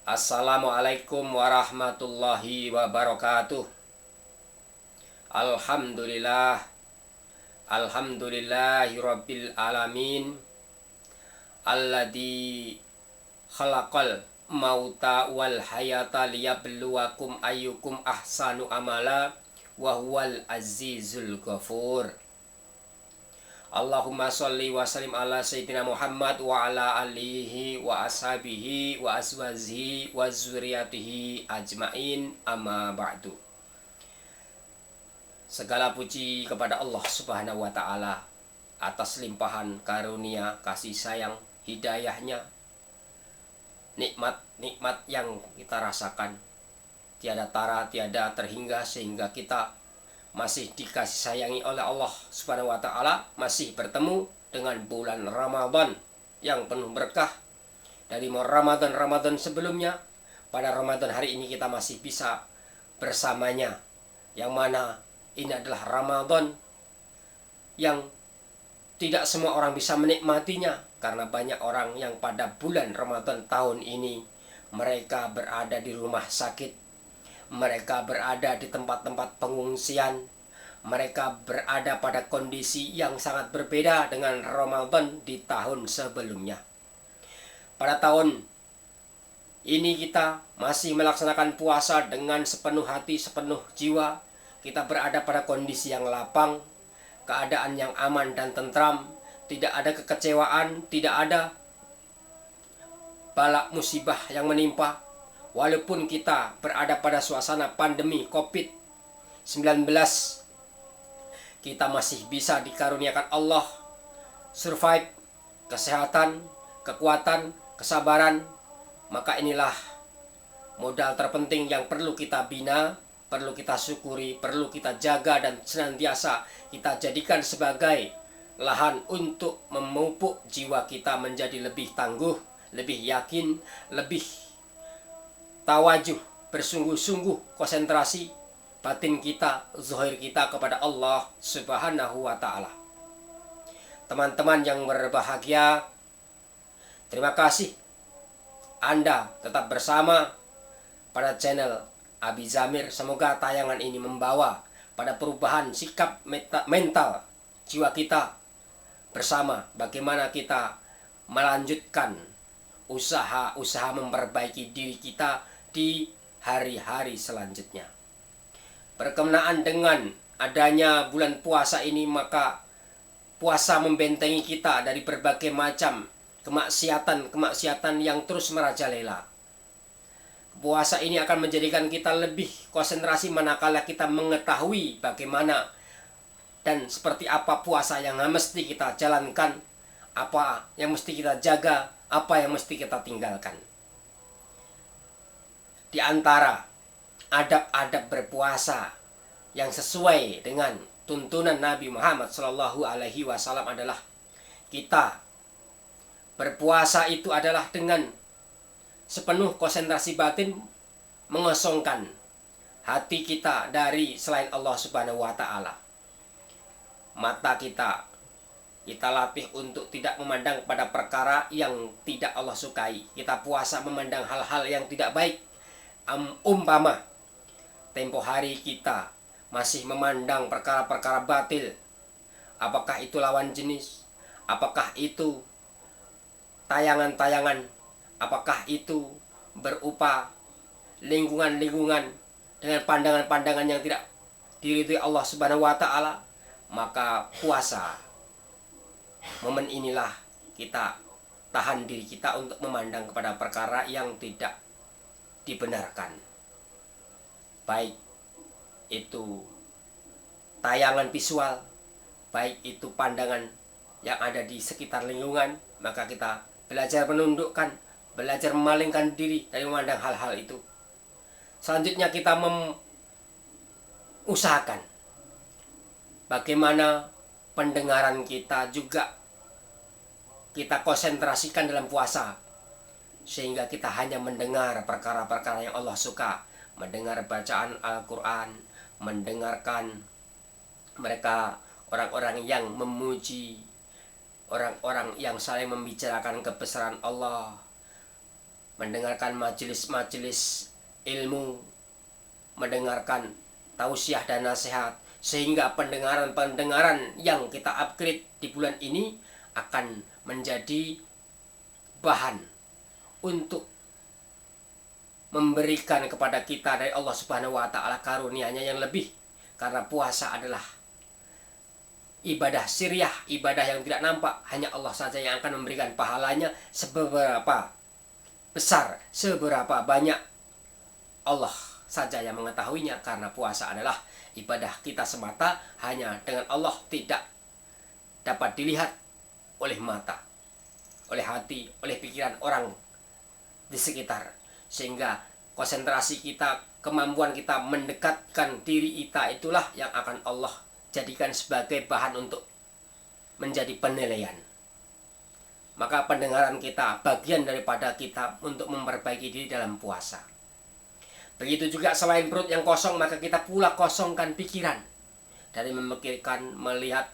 Assalamualaikum warahmatullahi wabarakatuh. Alhamdulillah. Alhamdulillahirabbil alamin. Alladzi khalaqal mauta wal hayata liyabluwakum ayyukum ahsanu amala wa huwal azizul ghafur. Allahumma sholli wa sallim ala sayyidina Muhammad wa ala alihi wa ashabihi wa azwajihi wa zurriyatihi ajmain, amma ba'du. Segala puji kepada Allah Subhanahu wa taala atas limpahan karunia, kasih sayang, hidayahnya, nikmat-nikmat yang kita rasakan tiada tara, tiada terhingga, sehingga kita masih dikasih sayangi oleh Allah Subhanahu wa taala, masih bertemu dengan bulan Ramadan yang penuh berkah. Dari Ramadan sebelumnya, pada Ramadan hari ini kita masih bisa bersamanya, yang mana ini adalah Ramadan yang tidak semua orang bisa menikmatinya, karena banyak orang yang pada bulan Ramadan tahun ini mereka berada di rumah sakit, mereka berada di tempat-tempat pengungsian, mereka berada pada kondisi yang sangat berbeda dengan Ramadan di tahun sebelumnya. Pada tahun ini kita masih melaksanakan puasa dengan sepenuh hati, sepenuh jiwa. Kita berada pada kondisi yang lapang, keadaan yang aman dan tentram, tidak ada kekecewaan, tidak ada bala musibah yang menimpa. Walaupun kita berada pada suasana pandemi COVID-19, kita masih bisa dikaruniakan Allah survive, kesehatan, kekuatan, kesabaran. Maka inilah modal terpenting yang perlu kita bina, perlu kita syukuri, perlu kita jaga, dan senantiasa kita jadikan sebagai lahan untuk memupuk jiwa kita menjadi lebih tangguh, lebih yakin, lebih tawajuh, bersungguh-sungguh, konsentrasi batin kita, zahir kita kepada Allah Subhanahu wa ta'ala. Teman-teman yang berbahagia, terima kasih Anda tetap bersama pada channel Abi Zamir. Semoga tayangan ini membawa pada perubahan sikap mental jiwa kita bersama, bagaimana kita melanjutkan usaha memperbaiki diri kita di hari-hari selanjutnya. Berkenaan dengan adanya bulan puasa ini, maka puasa membentengi kita dari berbagai macam kemaksiatan yang terus merajalela. Puasa ini akan menjadikan kita lebih konsentrasi manakala kita mengetahui bagaimana dan seperti apa puasa yang mesti kita jalankan, apa yang mesti kita jaga, apa yang mesti kita tinggalkan. Di antara adab-adab berpuasa yang sesuai dengan tuntunan Nabi Muhammad SAW adalah kita berpuasa itu adalah dengan sepenuh konsentrasi batin, mengosongkan hati kita dari selain Allah Subhanahu wa ta'ala. Mata kita latih untuk tidak memandang pada perkara yang tidak Allah sukai. Kita puasa memandang hal-hal yang tidak baik. Umpama tempo hari kita masih memandang perkara-perkara batil, apakah itu lawan jenis, apakah itu tayangan-tayangan, apakah itu berupa lingkungan-lingkungan dengan pandangan-pandangan yang tidak diridhoi Allah Subhanahu wa ta'ala, maka puasa momen inilah kita tahan diri kita untuk memandang kepada perkara yang tidak dibenarkan, baik itu tayangan visual, baik itu pandangan yang ada di sekitar lingkungan. Maka kita belajar menundukkan, belajar memalingkan diri dari memandang hal-hal itu. Selanjutnya kita usahakan bagaimana pendengaran kita juga kita konsentrasikan dalam puasa, sehingga kita hanya mendengar perkara-perkara yang Allah suka, mendengar bacaan Al-Quran, mendengarkan mereka orang-orang yang memuji, orang-orang yang saling membicarakan kebesaran Allah, mendengarkan majelis-majelis ilmu, mendengarkan tausiah dan nasihat, sehingga pendengaran-pendengaran yang kita upgrade di bulan ini akan menjadi bahan untuk memberikan kepada kita dari Allah Subhanahu wa taala karunia-Nya yang lebih. Karena puasa adalah ibadah siriyah, ibadah yang tidak nampak, hanya Allah saja yang akan memberikan pahalanya. Seberapa besar, seberapa banyak, Allah saja yang mengetahuinya, karena puasa adalah ibadah kita semata, hanya dengan Allah, tidak dapat dilihat oleh mata, oleh hati, oleh pikiran orang di sekitar. Sehingga konsentrasi kita, kemampuan kita mendekatkan diri kita, itulah yang akan Allah jadikan sebagai bahan untuk menjadi penilaian. Maka pendengaran kita bagian daripada kita untuk memperbaiki diri dalam puasa. Begitu juga selain perut yang kosong, maka kita pula kosongkan pikiran. Dari memikirkan, melihat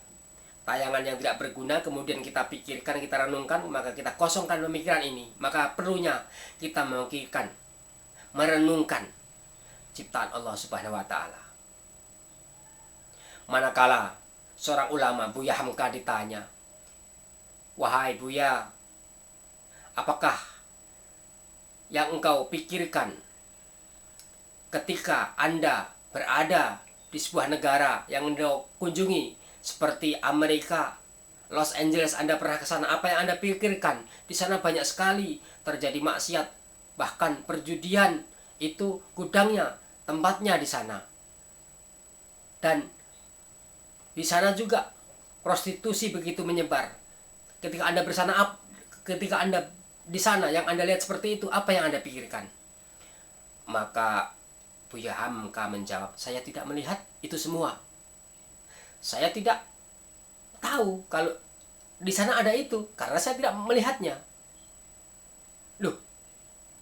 tayangan yang tidak berguna, kemudian kita pikirkan, kita renungkan, maka kita kosongkan pemikiran ini. Maka perlunya kita memikirkan, merenungkan ciptaan Allah Subhanahu wa taala. Manakala seorang ulama, Buya Hamka, ditanya, "Wahai Buya, apakah yang engkau pikirkan ketika Anda berada di sebuah negara yang Anda kunjungi seperti Amerika, Los Angeles, Anda pernah ke sana, apa yang Anda pikirkan? Di sana banyak sekali terjadi maksiat, bahkan perjudian itu gudangnya, tempatnya di sana. Dan di sana juga prostitusi begitu menyebar. Ketika Anda ketika Anda di sana, yang Anda lihat seperti itu, apa yang Anda pikirkan?" Maka Buya Hamka menjawab, "Saya tidak melihat itu semua. Saya tidak tahu kalau di sana ada itu, karena saya tidak melihatnya." "Loh,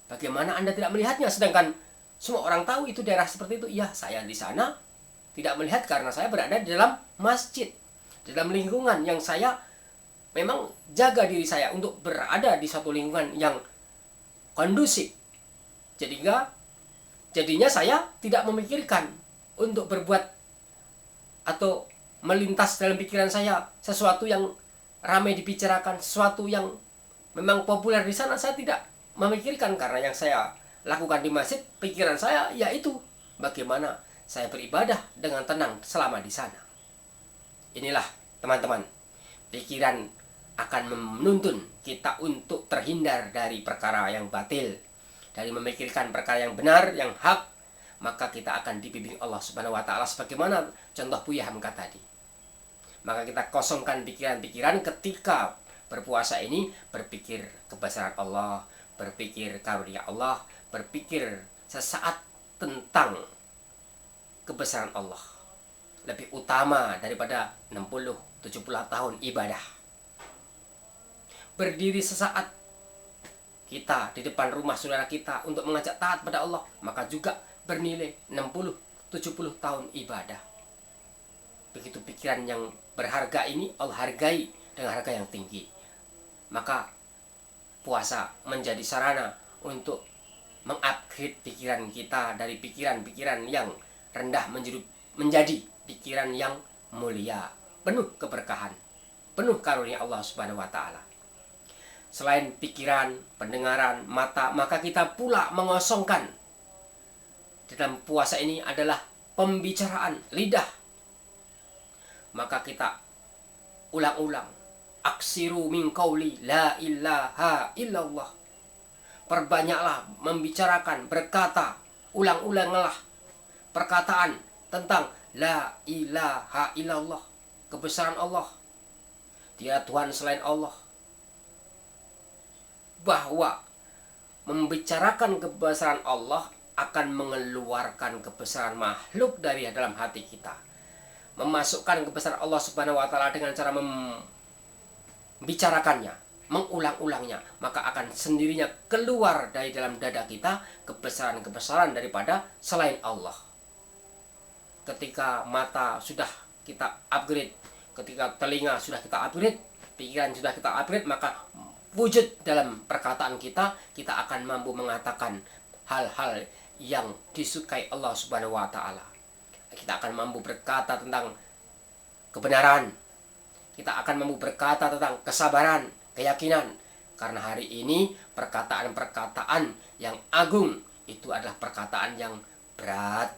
bagaimana Anda tidak melihatnya? Sedangkan semua orang tahu itu daerah seperti itu." "Ya, saya di sana tidak melihat karena saya berada di dalam masjid, di dalam lingkungan yang saya memang jaga diri saya untuk berada di suatu lingkungan yang kondusif. Jadinya saya tidak memikirkan untuk berbuat atau melintas dalam pikiran saya sesuatu yang ramai dibicarakan, sesuatu yang memang populer di sana. Saya tidak memikirkan, karena yang saya lakukan di masjid, pikiran saya yaitu bagaimana saya beribadah dengan tenang selama di sana." Inilah teman-teman, pikiran akan menuntun kita untuk terhindar dari perkara yang batil, dari memikirkan perkara yang benar, yang hak. Maka kita akan dibimbing Allah Subhanahu wa taala sebagaimana contoh Buya Hamka tadi. Maka kita kosongkan pikiran-pikiran ketika berpuasa ini, berpikir kebesaran Allah, berpikir karunia Allah, berpikir sesaat tentang kebesaran Allah, lebih utama daripada 60-70 tahun ibadah. Berdiri sesaat kita di depan rumah saudara kita untuk mengajak taat pada Allah, maka juga bernilai 60-70 tahun ibadah. Begitu pikiran yang berharga ini Allah hargai dengan harga yang tinggi. Maka puasa menjadi sarana untuk mengupgrade pikiran kita dari pikiran-pikiran yang rendah menjadi pikiran yang mulia, penuh keberkahan, penuh karunia Allah Subhanahu wa taala. Selain pikiran, pendengaran, mata, maka kita pula mengosongkan dalam puasa ini adalah pembicaraan, lidah. Maka kita ulang-ulang, aksiru min qauli la ilaha illallah. Perbanyaklah membicarakan, berkata, ulang-ulanglah perkataan tentang la ilaha illallah, kebesaran Allah, tiada Tuhan selain Allah. Bahwa membicarakan kebesaran Allah akan mengeluarkan kebesaran makhluk dari dalam hati kita. Memasukkan kebesaran Allah Subhanahu wa taala dengan cara membicarakannya, mengulang-ulangnya, maka akan sendirinya keluar dari dalam dada kita kebesaran-kebesaran daripada selain Allah. Ketika mata sudah kita upgrade, ketika telinga sudah kita upgrade, pikiran sudah kita upgrade, maka wujud dalam perkataan kita, kita akan mampu mengatakan hal-hal yang disukai Allah Subhanahu wa taala. Kita akan mampu berkata tentang kebenaran. Kita akan mampu berkata tentang kesabaran, keyakinan. Karena hari ini perkataan-perkataan yang agung itu adalah perkataan yang berat.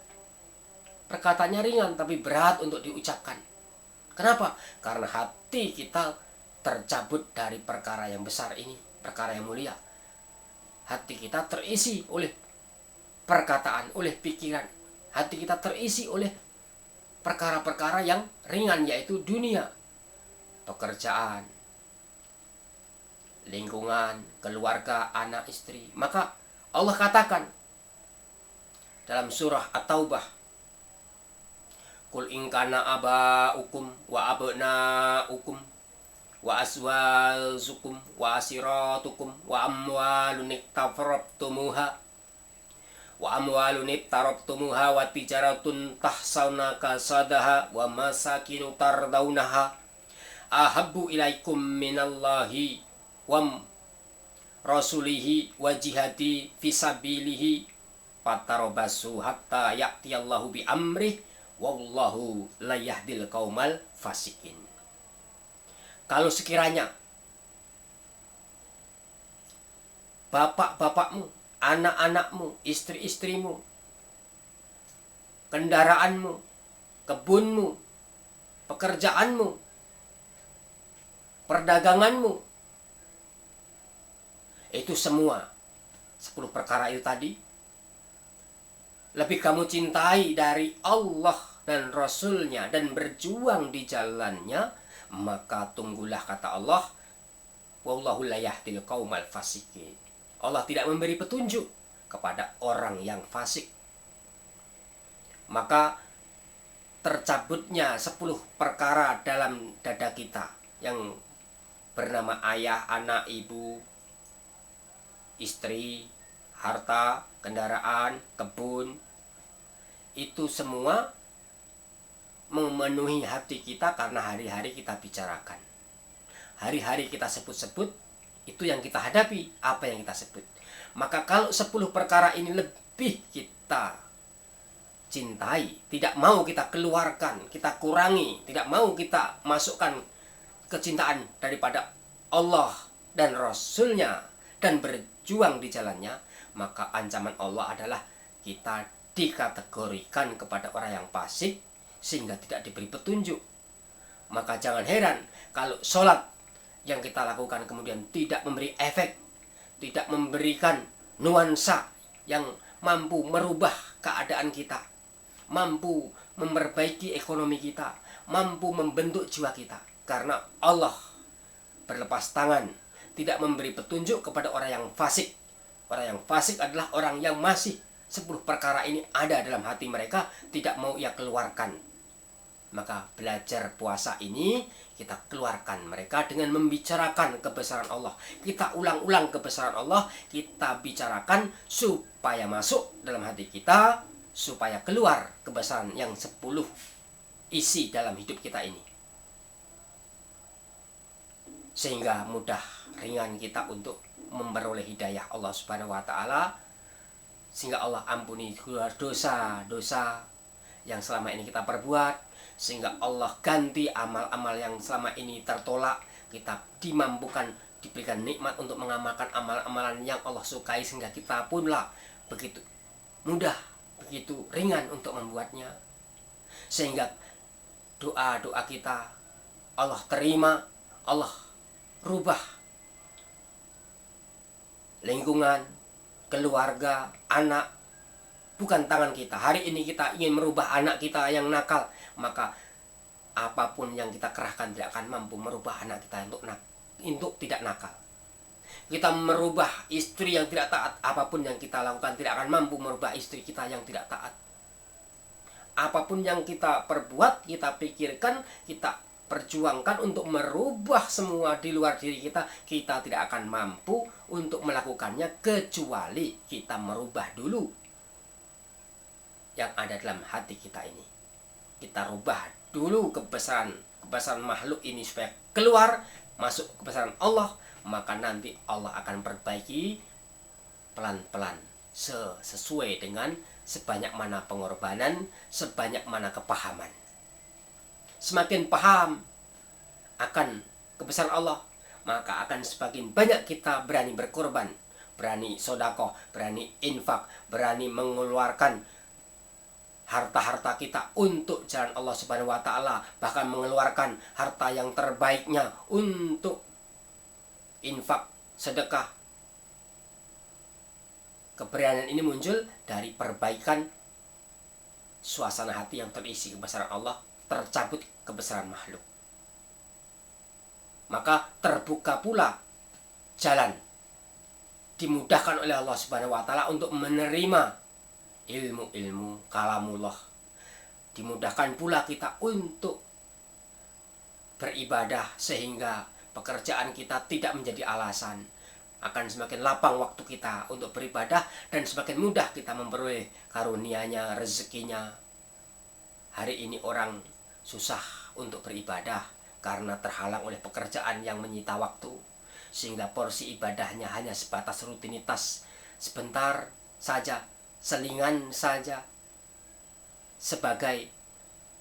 Perkataannya ringan tapi berat untuk diucapkan. Kenapa? Karena hati kita tercabut dari perkara yang besar ini, perkara yang mulia. Hati kita terisi oleh perkataan, oleh pikiran. Hati kita terisi oleh perkara-perkara yang ringan, yaitu dunia, pekerjaan, lingkungan, keluarga, anak, istri. Maka Allah katakan dalam surah At-Taubah, Qul in kana aba'ukum wa abna'ukum wa aswazukum wa asiratukum wa amwalun iktarabtumuha wa tijaratun tahsawna kasadaha wa masakinu tardawnaha ahabbu ilaikum minallahi wa rasulihi wa jihadi fisabilihi fatarabasu hatta ya'tiyallahu bi amrih wallahu la yahdil qaumal fasikin. Kalau sekiranya bapak-bapakmu, anak-anakmu, istri-istrimu, kendaraanmu, kebunmu, pekerjaanmu, perdaganganmu, itu semua 10 perkara itu tadi lebih kamu cintai dari Allah dan Rasulnya dan berjuang di jalannya, maka tunggulah, kata Allah, wallahu la yahdil qaumal fasikin. Allah tidak memberi petunjuk kepada orang yang fasik. Maka tercabutnya 10 perkara dalam dada kita yang bernama ayah, anak, ibu, istri, harta, kendaraan, kebun. Itu semua memenuhi hati kita karena hari-hari kita bicarakan. Hari-hari kita sebut-sebut, itu yang kita hadapi, apa yang kita sebut. Maka kalau 10 perkara ini lebih kita cintai, tidak mau kita keluarkan, kita kurangi, tidak mau kita masukkan kecintaan daripada Allah dan Rasulnya dan berjuang di jalannya, maka ancaman Allah adalah kita dikategorikan kepada orang yang fasik sehingga tidak diberi petunjuk. Maka jangan heran kalau sholat yang kita lakukan kemudian tidak memberi efek, tidak memberikan nuansa yang mampu merubah keadaan kita, mampu memperbaiki ekonomi kita, mampu membentuk jiwa kita. Karena Allah berlepas tangan, tidak memberi petunjuk kepada orang yang fasik. Orang yang fasik adalah orang yang masih 10 perkara ini ada dalam hati mereka, tidak mau ia keluarkan. Maka belajar puasa ini kita keluarkan mereka dengan membicarakan kebesaran Allah. Kita ulang-ulang kebesaran Allah, kita bicarakan supaya masuk dalam hati kita, supaya keluar kebesaran yang 10 isi dalam hidup kita ini. Sehingga mudah ringan kita untuk memperoleh hidayah Allah Subhanahu wa taala, sehingga Allah ampuni dosa-dosa yang selama ini kita perbuat, sehingga Allah ganti amal-amal yang selama ini tertolak. Kita dimampukan, diberikan nikmat untuk mengamalkan amal-amalan yang Allah sukai, sehingga kita punlah begitu mudah, begitu ringan untuk membuatnya. Sehingga doa-doa kita Allah terima, Allah rubah lingkungan, keluarga, anak, bukan tangan kita. Hari ini kita ingin merubah anak kita yang nakal, maka apapun yang kita kerahkan tidak akan mampu merubah anak kita untuk tidak nakal. Kita merubah istri yang tidak taat, apapun yang kita lakukan tidak akan mampu merubah istri kita yang tidak taat. Apapun yang kita perbuat, kita pikirkan, kita perjuangkan untuk merubah semua di luar diri kita, kita tidak akan mampu untuk melakukannya kecuali kita merubah dulu yang ada dalam hati kita ini. Kita rubah dulu kebesaran makhluk ini supaya keluar, masuk kebesaran Allah, maka nanti Allah akan perbaiki pelan-pelan sesuai dengan sebanyak mana pengorbanan, sebanyak mana kepahaman. Semakin paham akan kebesaran Allah, maka akan semakin banyak kita berani berkorban, berani sodakoh, berani infak, berani mengeluarkan harta-harta kita untuk jalan Allah Subhanahu wa Ta'ala, bahkan mengeluarkan harta yang terbaiknya untuk infak, sedekah. Keberanian ini muncul dari perbaikan suasana hati yang terisi kebesaran Allah, tercabut kebesaran makhluk. Maka terbuka pula jalan, dimudahkan oleh Allah Subhanahu wa Ta'ala untuk menerima ilmu-ilmu kalamullah. Dimudahkan pula kita untuk beribadah sehingga pekerjaan kita tidak menjadi alasan. Akan semakin lapang waktu kita untuk beribadah dan semakin mudah kita memperoleh karunia-Nya, rezekinya. Hari ini orang susah untuk beribadah karena terhalang oleh pekerjaan yang menyita waktu, sehingga porsi ibadahnya hanya sebatas rutinitas, sebentar saja, selingan saja. Sebagai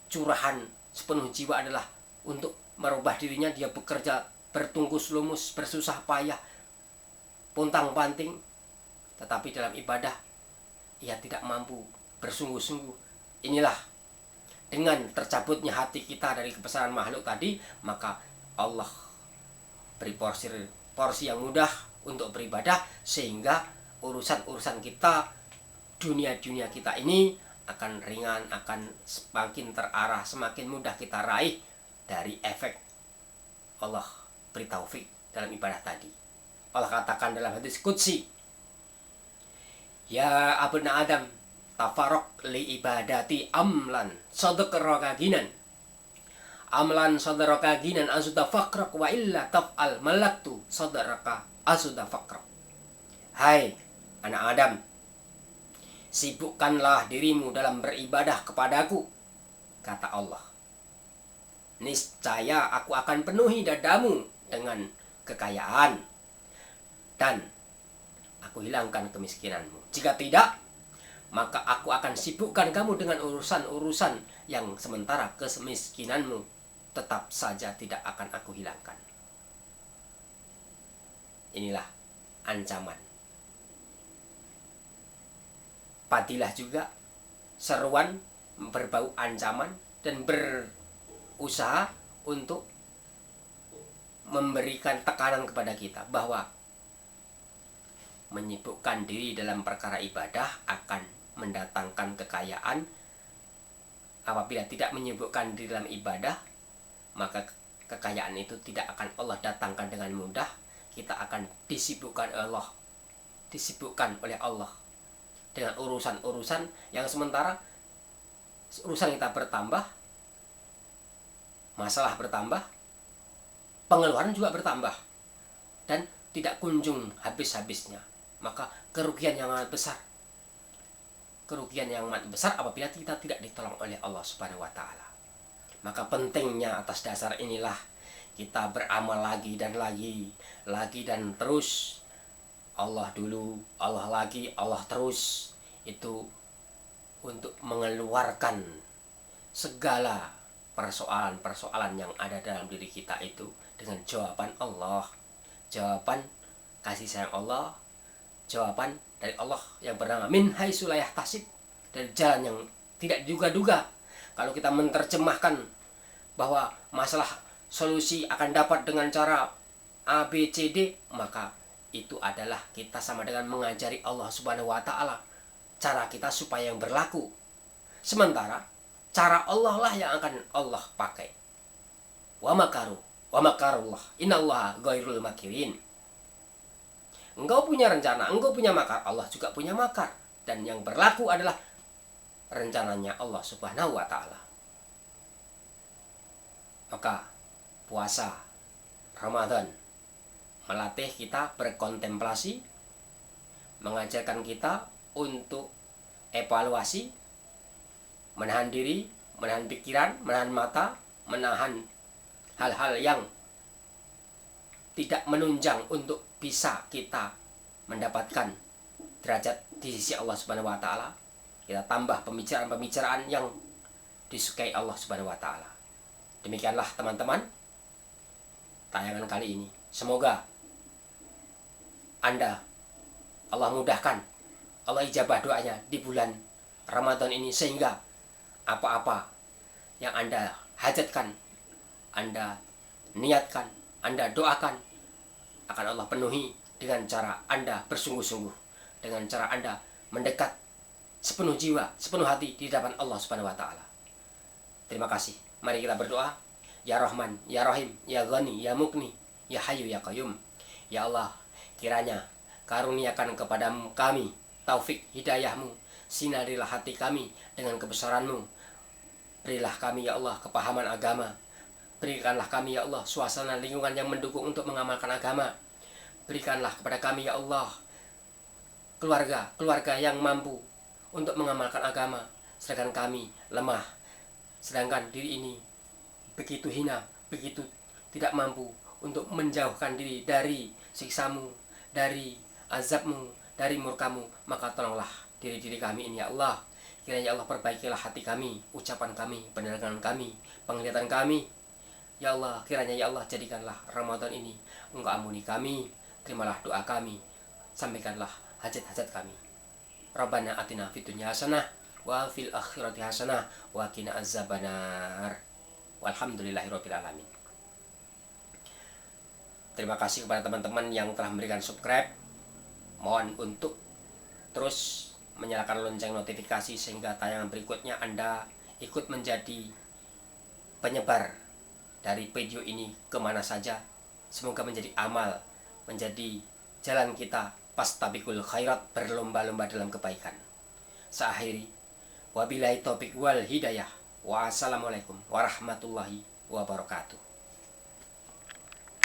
curahan sepenuh jiwa adalah untuk merubah dirinya, dia bekerja bertungkus lumus, bersusah payah, pontang-panting, tetapi dalam ibadah ia tidak mampu bersungguh-sungguh. Inilah, dengan tercabutnya hati kita dari kebesaran makhluk tadi, maka Allah beri porsi yang mudah untuk beribadah, sehingga urusan-urusan kita, dunia-dunia kita ini akan ringan, akan semakin terarah, semakin mudah kita raih dari efek Allah beri taufik dalam ibadah tadi. Allah katakan dalam hadis qudsi, ya abna Adam, tafarok li ibadati amlan sadaqrakaginan amlan sadarakaginan asuda fakrak wa illa taf'al malaktu sadaraka asuda fakrak. Hai anak Adam, sibukkanlah dirimu dalam beribadah kepadaku, kata Allah. Niscaya aku akan penuhi dadamu dengan kekayaan dan aku hilangkan kemiskinanmu. Jika tidak, maka aku akan sibukkan kamu dengan urusan-urusan yang sementara kemiskinanmu tetap saja tidak akan aku hilangkan. Inilah ancaman. Padilah juga seruan berbau ancaman dan berusaha untuk memberikan tekanan kepada kita bahwa menyibukkan diri dalam perkara ibadah akan mendatangkan kekayaan. Apabila tidak menyibukkan diri dalam ibadah, maka kekayaan itu tidak akan Allah datangkan dengan mudah. Kita akan disibukkan oleh Allah dengan urusan-urusan yang sementara urusan kita bertambah, masalah bertambah, pengeluaran juga bertambah, dan tidak kunjung habis-habisnya. Maka kerugian yang amat besar. Kerugian yang amat besar apabila kita tidak ditolong oleh Allah Subhanahu wa Ta'ala. Maka pentingnya atas dasar inilah kita beramal lagi dan terus. Allah dulu, Allah lagi, Allah terus. Itu untuk mengeluarkan segala persoalan-persoalan yang ada dalam diri kita itu dengan jawaban Allah, jawaban kasih sayang Allah, jawaban dari Allah yang bernama min haitsu la yahtasib, dari jalan yang tidak diduga-duga. Kalau kita menerjemahkan bahwa masalah solusi akan dapat dengan cara A, B, C, D, maka itu adalah kita sama dengan mengajari Allah Subhanahu wa Ta'ala cara kita supaya yang berlaku. Sementara cara Allah lah yang akan Allah pakai. Wa makarullah innallaha ghairul makirin. Engkau punya rencana, engkau punya makar, Allah juga punya makar. Dan yang berlaku adalah rencananya Allah Subhanahu wa Ta'ala. Maka puasa Ramadan melatih kita berkontemplasi, mengajarkan kita untuk evaluasi, menahan diri, menahan pikiran, menahan mata, menahan hal-hal yang tidak menunjang untuk bisa kita mendapatkan derajat di sisi Allah Subhanahu wa taala. Kita tambah pembicaraan-pembicaraan yang disukai Allah Subhanahu wa taala. Demikianlah teman-teman tayangan kali ini. Semoga Anda Allah mudahkan, Allah ijabah doanya di bulan Ramadan ini, sehingga apa-apa yang Anda hajatkan, Anda niatkan, Anda doakan, akan Allah penuhi dengan cara Anda bersungguh-sungguh, dengan cara Anda mendekat sepenuh jiwa, sepenuh hati di hadapan Allah Subhanahu wa taala. Terima kasih. Mari kita berdoa. Ya Rahman, Ya Rahim, Ya Ghani, Ya Mukni, Ya Hayyu, Ya Qayyum. Ya Allah, kiranya karuniakan kepada kami taufik hidayah-Mu, sinarilah hati kami dengan kebesaran-Mu. Berilah kami ya Allah kepahaman agama. Berikanlah kami ya Allah suasana lingkungan yang mendukung untuk mengamalkan agama. Berikanlah kepada kami ya Allah keluarga yang mampu untuk mengamalkan agama, sedangkan kami lemah, sedangkan diri ini begitu hina, begitu tidak mampu untuk menjauhkan diri dari siksa-Mu, dari azab-Mu, dari murka-Mu. Maka tolonglah diri-diri kami ini ya Allah. Kiranya ya Allah perbaikilah hati kami, ucapan kami, pandangan kami, penglihatan kami. Ya Allah, kiranya ya Allah jadikanlah Ramadan ini Engkau ampuni kami, terimalah doa kami, sampaikanlah hajat-hajat kami. Rabbana atina fid dunya hasanah wa fil akhirati hasanah wa qina azabannar. Walhamdulillahirabbil alamin. Terima kasih kepada teman-teman yang telah memberikan subscribe. Mohon untuk terus menyalakan lonceng notifikasi sehingga tayangan berikutnya Anda ikut menjadi penyebar dari video ini kemana saja. Semoga menjadi amal, menjadi jalan kita fastabiqul khairat, berlomba-lomba dalam kebaikan. Seakhiri, wabillahi taufiq wal hidayah. Wassalamualaikum warahmatullahi wabarakatuh.